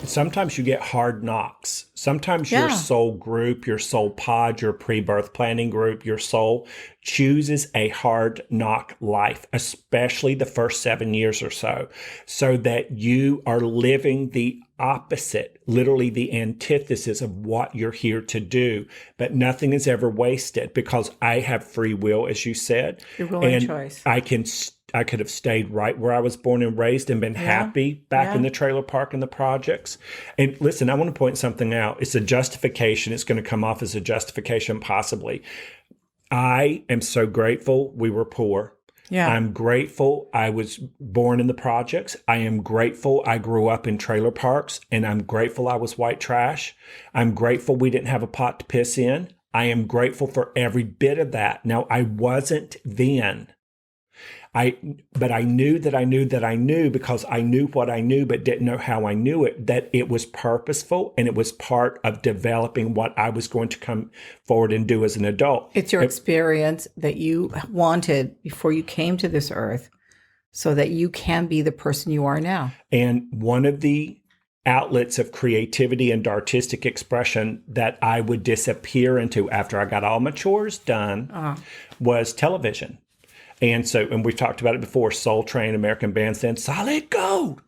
sometimes you get hard knocks. Sometimes your soul group, your soul pod, your pre-birth planning group, your soul chooses a hard knock life, especially the first 7 years or so that you are living the opposite, literally the antithesis of what you're here to do. But nothing is ever wasted because I have free will, as you said. Your will and choice. I could have stayed right where I was born and raised and been happy back in the trailer park and the projects. And listen, I want to point something out. It's a justification. It's going to come off as a justification, possibly. I am so grateful we were poor. Yeah. I'm grateful I was born in the projects. I am grateful I grew up in trailer parks, and I'm grateful I was white trash. I'm grateful we didn't have a pot to piss in. I am grateful for every bit of that. Now, I wasn't then. But I knew that I knew that I knew because I knew what I knew, but didn't know how I knew it, that it was purposeful and it was part of developing what I was going to come forward and do as an adult. It's your experience that you wanted before you came to this earth so that you can be the person you are now. And one of the outlets of creativity and artistic expression that I would disappear into after I got all my chores done was television. And we've talked about it before, Soul Train, American Bandstand, Solid Gold.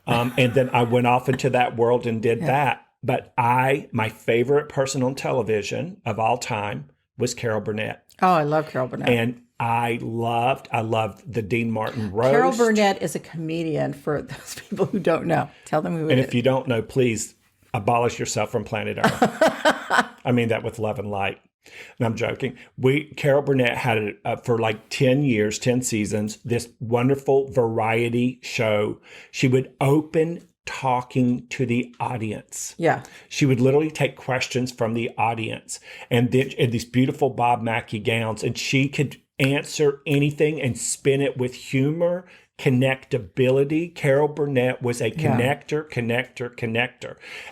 And then I went off into that world and did that. But my favorite person on television of all time was Carol Burnett. Oh, I love Carol Burnett. And I loved the Dean Martin roast. Carol Burnett is a comedian for those people who don't know. Tell them who it is. And if you don't know, please abolish yourself from planet Earth. I mean that with love and light. And I'm joking. Carol Burnett had for like 10 years, 10 seasons, this wonderful variety show. She would open talking to the audience. Yeah. She would literally take questions from the audience and then in these beautiful Bob Mackie gowns, and she could answer anything and spin it with humor, connectability. Carol Burnett was a connector.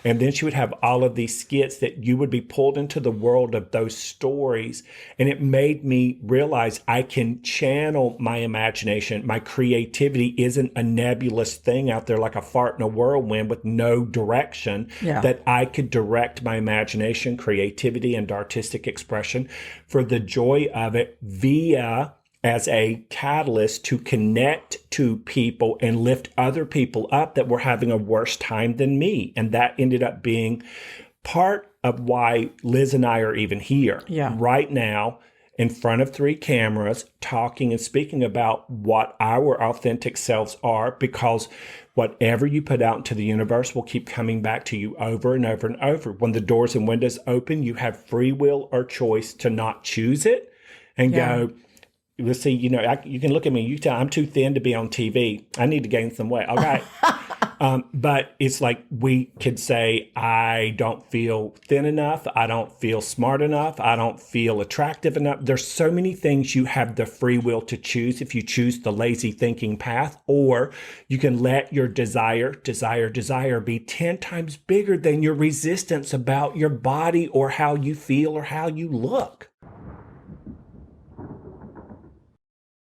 And then she would have all of these skits that you would be pulled into the world of those stories. And it made me realize I can channel my imagination. My creativity isn't a nebulous thing out there like a fart in a whirlwind with no direction, that I could direct my imagination, creativity, and artistic expression for the joy of it as a catalyst to connect to people and lift other people up that were having a worse time than me. And that ended up being part of why Liz and I are even here right now in front of 3 cameras, talking and speaking about what our authentic selves are, because whatever you put out into the universe will keep coming back to you over and over and over. When the doors and windows open, you have free will or choice to not choose it and go, let's see, you can look at me. You tell I'm too thin to be on TV. I need to gain some weight. Okay. But it's like we could say, I don't feel thin enough. I don't feel smart enough. I don't feel attractive enough. There's so many things you have the free will to choose if you choose the lazy thinking path, or you can let your desire be 10 times bigger than your resistance about your body or how you feel or how you look.